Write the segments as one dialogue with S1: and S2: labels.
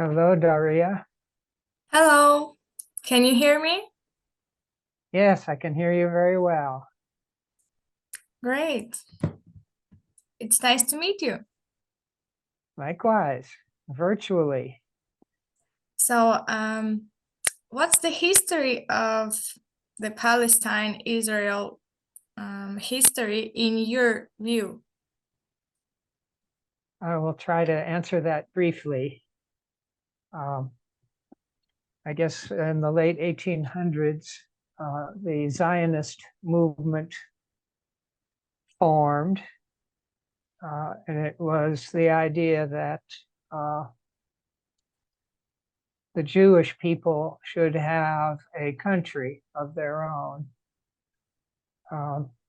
S1: Hello, Daria.
S2: Hello, can you hear me?
S1: Yes, I can hear you very well.
S2: Great. It's nice to meet you.
S1: Likewise, virtually.
S2: So, what's the history of the Palestine-Israel history in your view?
S1: I will try to answer that briefly. Um, I guess in the late 1800s, the Zionist movement formed, and it was the idea that the Jewish people should have a country of their own,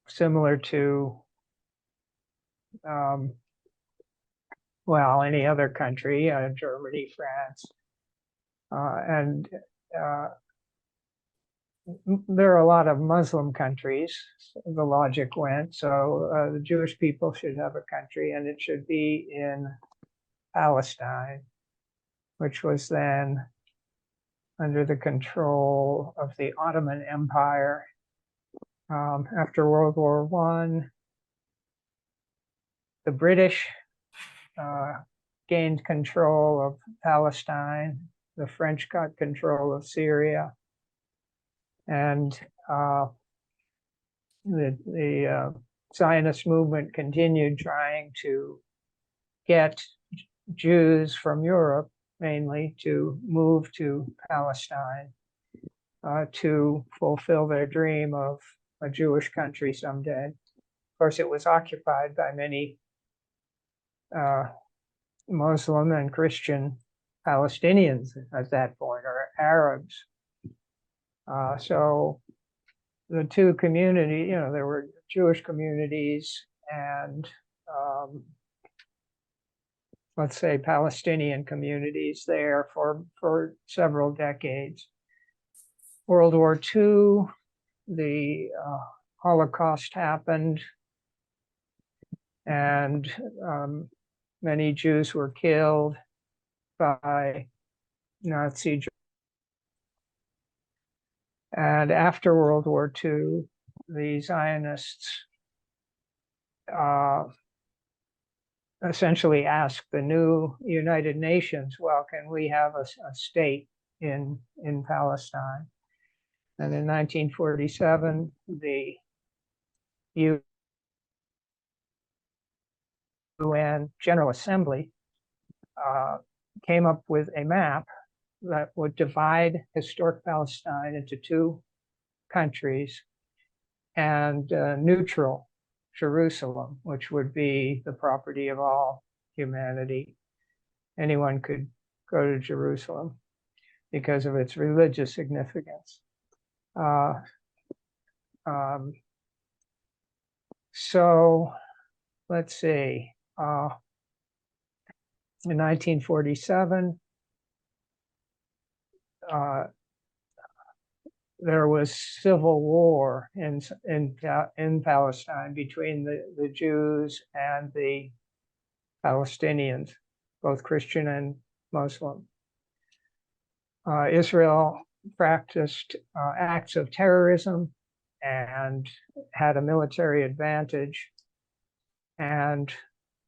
S1: similar to um, well, any other country, Germany, France, and there are a lot of Muslim countries. The logic went, so the Jewish people should have a country, and it should be in Palestine, which was then under the control of the Ottoman Empire. After World War I, the British gained control of Palestine. The French got control of Syria, and the Zionist movement continued trying to get Jews from Europe, mainly, to move to Palestine to fulfill their dream of a Jewish country someday. Of course, it was occupied by many Muslim and Christian Palestinians at that point, or Arabs. So the two communities, there were Jewish communities and let's say Palestinian communities there for several decades. World War II, the Holocaust happened, and many Jews were killed by Nazi Germany. And after World War II, the Zionists essentially asked the new United Nations, well, can we have a state in Palestine? And in 1947, the UN General Assembly came up with a map that would divide historic Palestine into two countries and neutral Jerusalem, which would be the property of all humanity. Anyone could go to Jerusalem because of its religious significance. So let's see. In 1947, there was civil war in Palestine between the Jews and the Palestinians, both Christian and Muslim. Israel practiced acts of terrorism and had a military advantage, and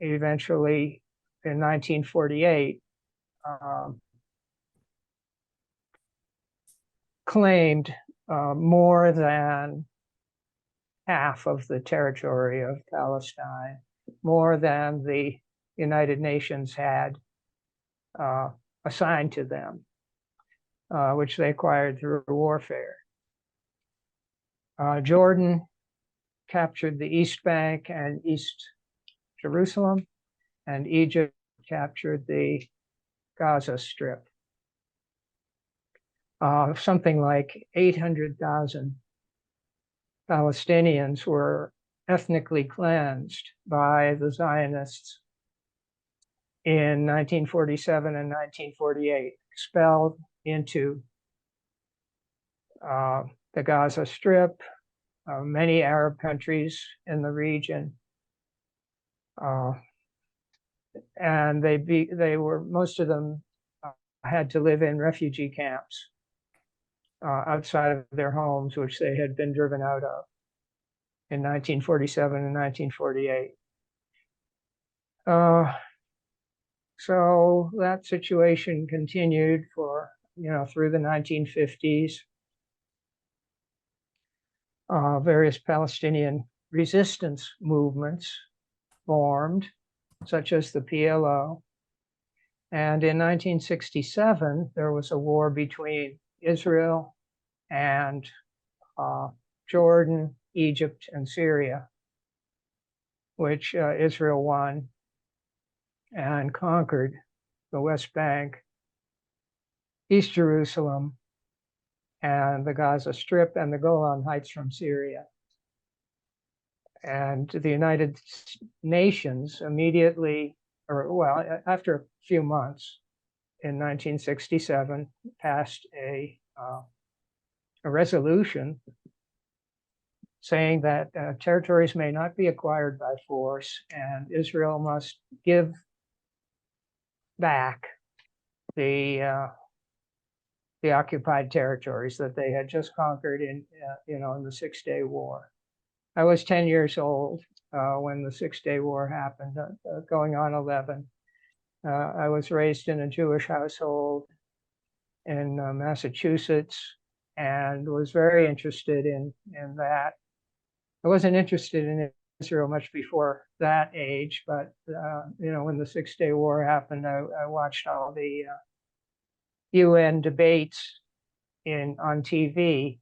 S1: eventually in 1948 claimed more than half of the territory of Palestine, more than the United Nations had assigned to them, which they acquired through warfare. Jordan captured the East Bank and East Jerusalem, and Egypt captured the Gaza Strip. Something like 800,000 Palestinians were ethnically cleansed by the Zionists in 1947 and 1948, expelled into the Gaza Strip, many Arab countries in the region, and they were, most of them had to live in refugee camps outside of their homes, which they had been driven out of in 1947 and 1948. So that situation continued for, through the 1950s. Various Palestinian resistance movements formed, such as the PLO. And in 1967, there was a war between Israel and Jordan, Egypt, and Syria, which Israel won and conquered the West Bank, East Jerusalem, and the Gaza Strip and the Golan Heights from Syria. And the United Nations immediately, after a few months, in 1967, passed a resolution saying that territories may not be acquired by force, and Israel must give back the occupied territories that they had just conquered in the Six-Day War. I was 10 years old when the Six-Day War happened, going on 11. I was raised in a Jewish household in Massachusetts and was very interested in that. I wasn't interested in Israel much before that age, but when the Six-Day War happened, I watched all the UN debates on TV.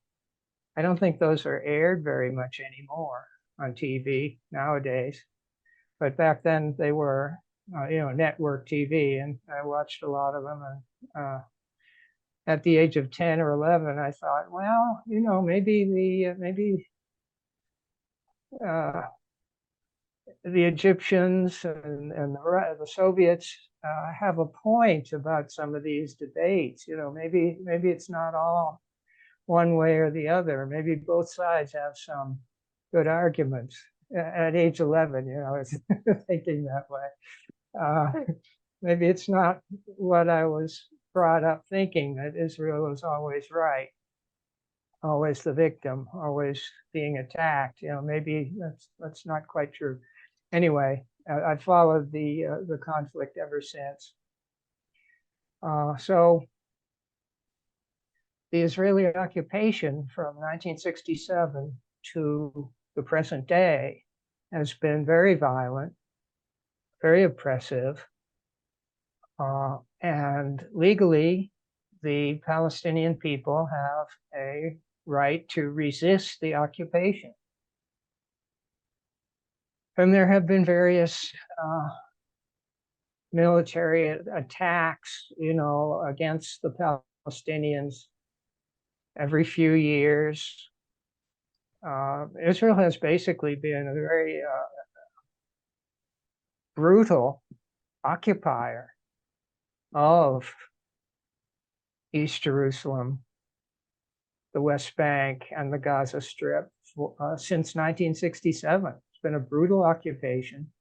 S1: I don't think those are aired very much anymore on TV nowadays, but back then they were, network TV, and I watched a lot of them. And at the age of 10 or 11, I thought, well, maybe the Egyptians and the Soviets have a point about some of these debates. Maybe it's not all one way or the other. Maybe both sides have some good arguments. At age 11, I was thinking that way. Maybe it's not what I was brought up thinking, that Israel was always right, always the victim, always being attacked. Maybe that's not quite true. Anyway, I followed the conflict ever since. So the Israeli occupation from 1967 to the present day has been very violent, very oppressive, and legally, the Palestinian people have a right to resist the occupation. And there have been various military attacks, against the Palestinians every few years. Israel has basically been a very brutal occupier of East Jerusalem, the West Bank, and the Gaza Strip since 1967. It's been a brutal occupation.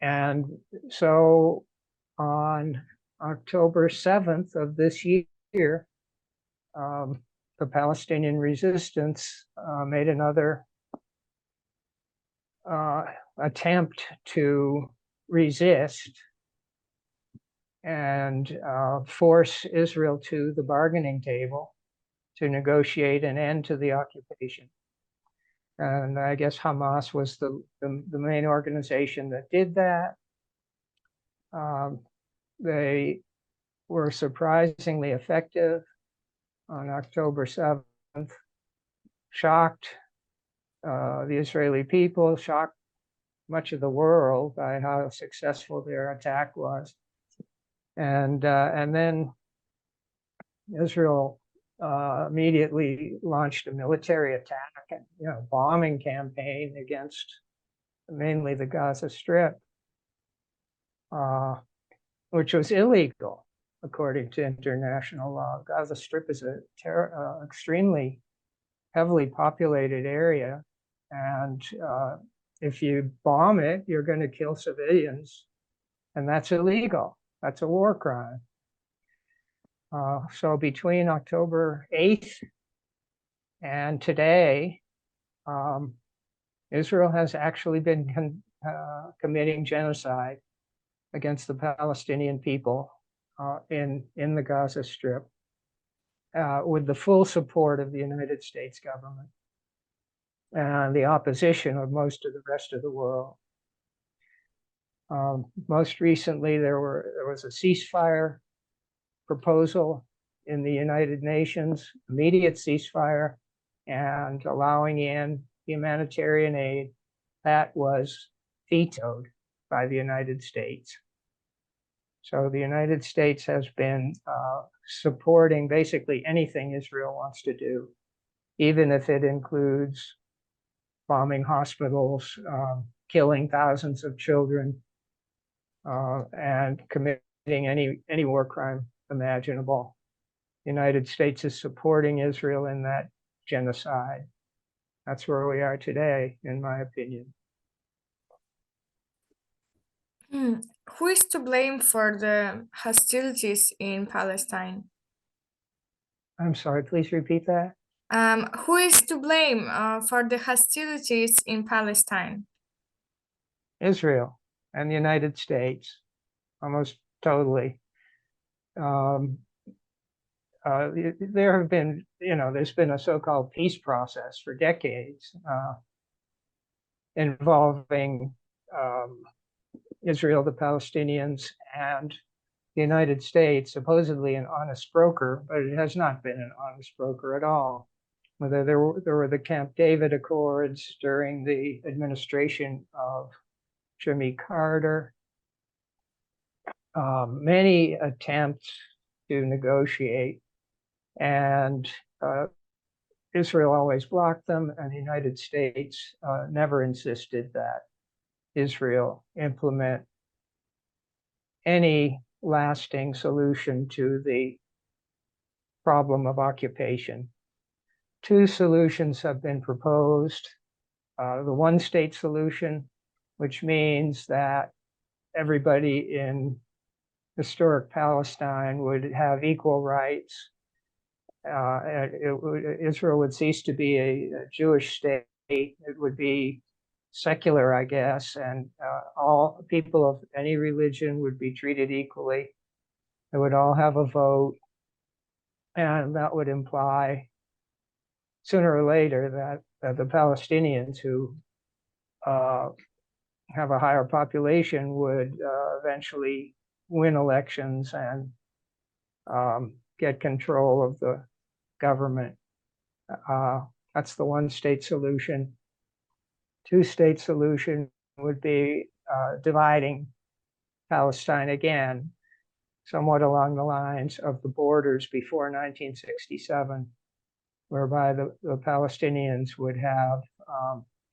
S1: And so on October 7th of this year, the Palestinian resistance made another attempt to resist and force Israel to the bargaining table to negotiate an end to the occupation. And I guess Hamas was the main organization that did that. They were surprisingly effective on October 7th, shocked the Israeli people, shocked much of the world by how successful their attack was. And then Israel immediately launched a military attack and bombing campaign against mainly the Gaza Strip, which was illegal according to international law. Gaza Strip is a extremely heavily populated area, and if you bomb it, you're going to kill civilians and that's illegal. That's a war crime. So between October 8th and today, Israel has actually been committing genocide against the Palestinian people in the Gaza Strip with the full support of the United States government and the opposition of most of the rest of the world. Most recently, there was a ceasefire proposal in the United Nations, immediate ceasefire, and allowing in humanitarian aid. That was vetoed by the United States. So the United States has been supporting basically anything Israel wants to do, even if it includes bombing hospitals, killing thousands of children, and committing any war crime imaginable. The United States is supporting Israel in that genocide. That's where we are today, in my opinion.
S2: Who is to blame for the hostilities in Palestine?
S1: I'm sorry, please repeat that.
S2: Who is to blame for the hostilities in Palestine?
S1: Israel and the United States, almost totally. There have been, there's been a so-called peace process for decades involving Israel, the Palestinians, and the United States, supposedly an honest broker, but it has not been an honest broker at all. Whether there were the Camp David Accords during the administration of Jimmy Carter, many attempts to negotiate, and Israel always blocked them, and the United States never insisted that Israel implement any lasting solution to the problem of occupation. Two solutions have been proposed. The one-state solution, which means that everybody in historic Palestine would have equal rights. Israel would cease to be a Jewish state. It would be secular, I guess, and all people of any religion would be treated equally. They would all have a vote, and that would imply sooner or later that the Palestinians who have a higher population would eventually win elections and get control of the government. That's the one-state solution. Two-state solution would be dividing Palestine again, somewhat along the lines of the borders before 1967, whereby the Palestinians would have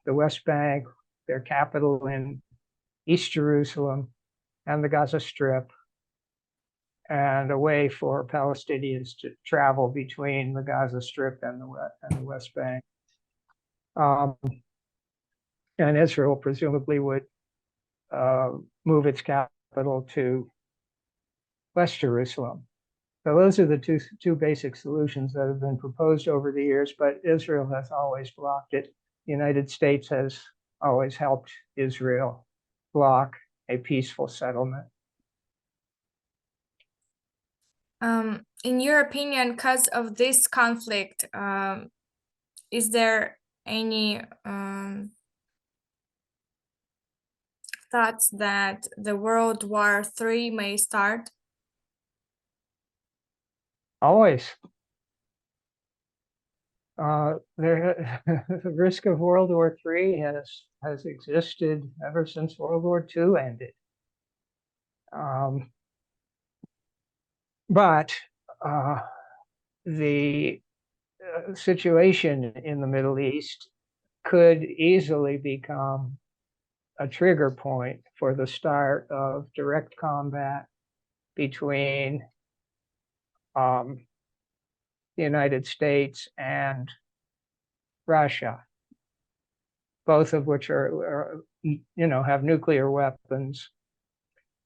S1: the West Bank, their capital in East Jerusalem, and the Gaza Strip, and a way for Palestinians to travel between the Gaza Strip and the West Bank. And Israel presumably would move its capital to West Jerusalem. So those are the two basic solutions that have been proposed over the years, but Israel has always blocked it. The United States has always helped Israel block a peaceful settlement.
S2: In your opinion, because of this conflict, is there any thoughts that the World War III may start?
S1: Always. The risk of World War III has existed ever since World War II ended. But the situation in the Middle East could easily become a trigger point for the start of direct combat between the United States and Russia, both of which are have nuclear weapons.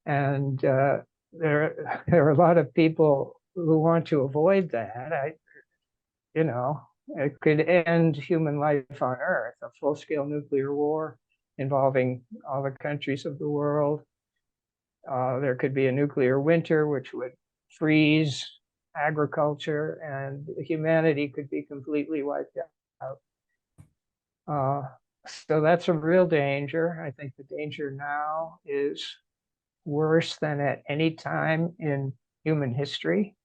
S1: And there are a lot of people who want to avoid that. It could end human life on Earth, a full-scale nuclear war involving all the countries of the world. There could be a nuclear winter, which would freeze agriculture, and humanity could be completely wiped out. So that's a real danger. I think the danger now is worse than at any time in human history.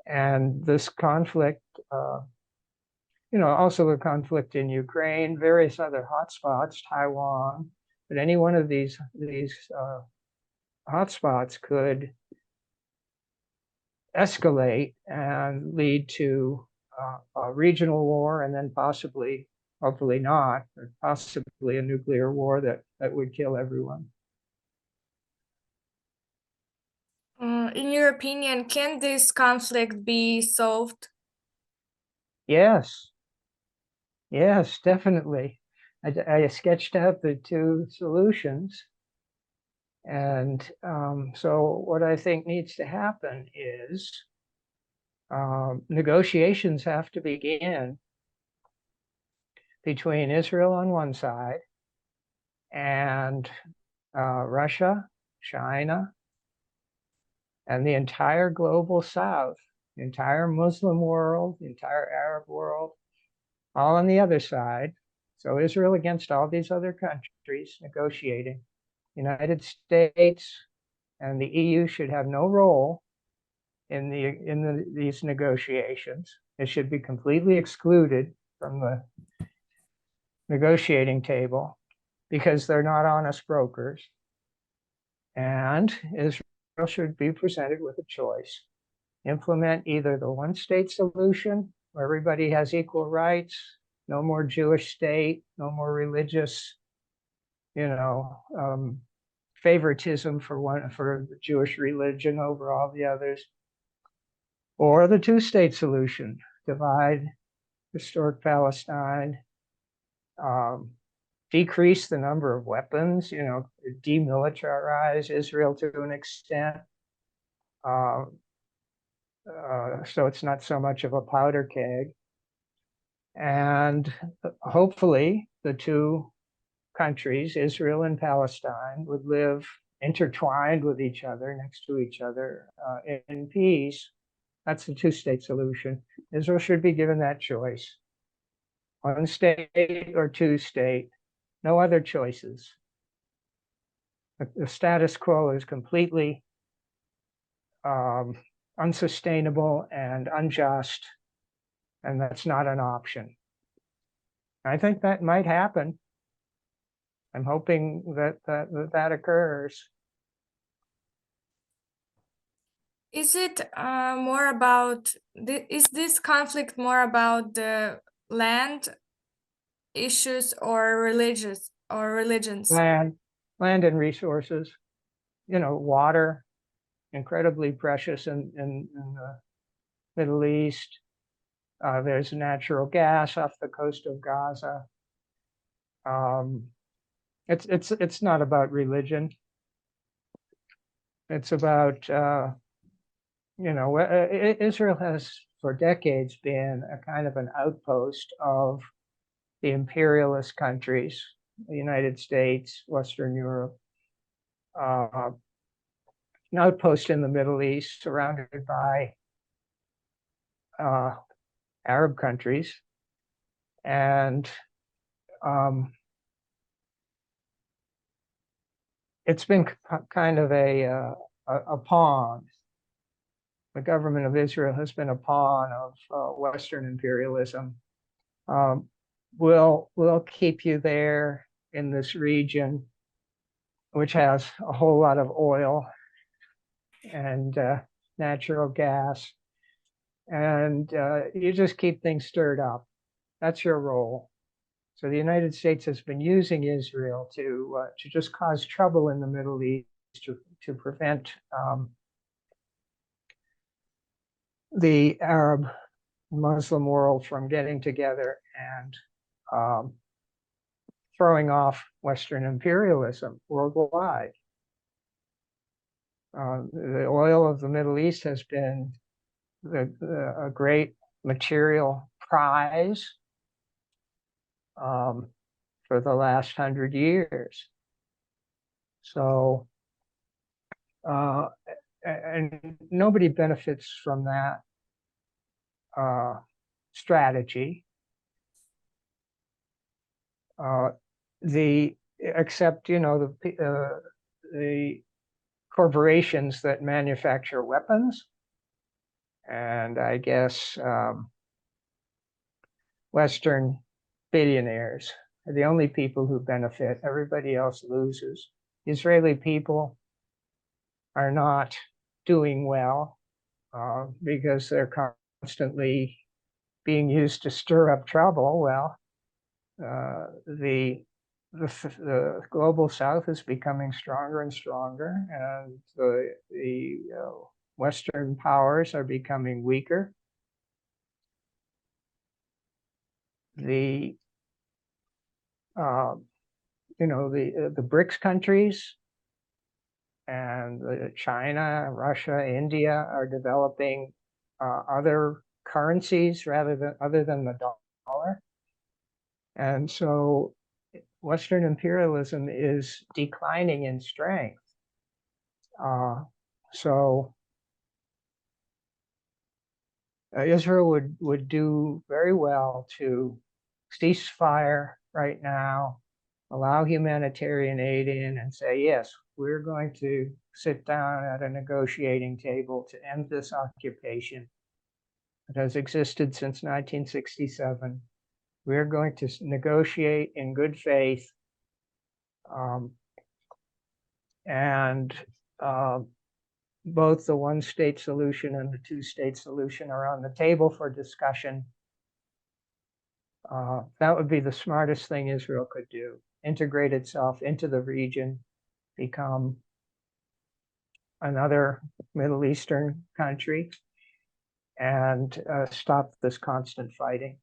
S1: And this conflict, also the conflict in Ukraine, various other hotspots, Taiwan, but any one of these hotspots could escalate and lead to a regional war, and then possibly, hopefully not, but possibly a nuclear war that would kill everyone.
S2: In your opinion, can this conflict be solved?
S1: Yes, definitely. I sketched out the two solutions. And so what I think needs to happen is negotiations have to begin between Israel on one side and Russia, China, and the entire global South, the entire Muslim world, the entire Arab world, all on the other side. So Israel against all these other countries negotiating. United States and the EU should have no role in these negotiations. It should be completely excluded from the negotiating table because they're not honest brokers. And Israel should be presented with a choice. Implement either the one-state solution, where everybody has equal rights, no more Jewish state, no more religious, favoritism for the Jewish religion over all the others, or the two-state solution, divide historic Palestine, decrease the number of weapons, demilitarize Israel to an extent, so it's not so much of a powder keg. And hopefully the two countries, Israel and Palestine, would live intertwined with each other, next to each other, in peace. That's the two-state solution. Israel should be given that choice. One state or two-state, no other choices. The status quo is completely unsustainable and unjust, and that's not an option. I think that might happen. I'm hoping that occurs.
S2: Is it more about is this conflict more about the land issues or religions?
S1: Land and resources, water, incredibly precious in the Middle East. There's natural gas off the coast of Gaza. It's not about religion. It's about Israel has for decades been a kind of an outpost of the imperialist countries, the United States, Western Europe, an outpost in the Middle East surrounded by Arab countries. And it's been kind of a pawn. The government of Israel has been a pawn of Western imperialism. We'll keep you there in this region, which has a whole lot of oil and natural gas, and you just keep things stirred up. That's your role. So the United States has been using Israel to just cause trouble in the Middle East, to prevent the Arab Muslim world from getting together and throwing off Western imperialism worldwide. The oil of the Middle East has been a great material prize for the last 100 years. So, and nobody benefits from that strategy. Except, you know, the corporations that manufacture weapons, and I guess Western billionaires are the only people who benefit. Everybody else loses. The Israeli people are not doing well because they're constantly being used to stir up trouble. Well, the global South is becoming stronger and stronger, and the Western powers are becoming weaker. The you know, the BRICS countries and China, Russia, India are developing other currencies other than the dollar, and so Western imperialism is declining in strength. So Israel would do very well to cease fire right now, allow humanitarian aid in, and say, yes, we're going to sit down at a negotiating table to end this occupation that has existed since 1967. We're going to negotiate in good faith, and both the one-state solution and the two-state solution are on the table for discussion. That would be the smartest thing Israel could do. Integrate itself into the region, become another Middle Eastern country, and stop this constant fighting.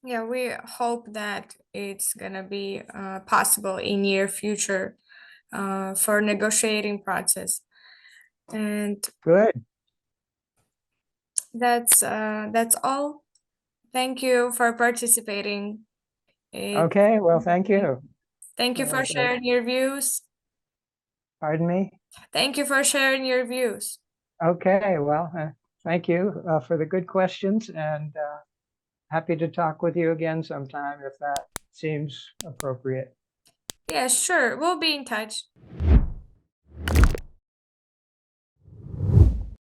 S2: Yeah, we hope that it's gonna be possible in near future for negotiating process. And
S1: Good.
S2: that's all. Thank you for participating.
S1: Okay, well, thank you.
S2: Thank you for sharing your views.
S1: Pardon me?
S2: Thank you for sharing your views.
S1: Okay, well, thank you for the good questions, and happy to talk with you again sometime if that seems appropriate.
S2: Yeah, sure. We'll be in touch.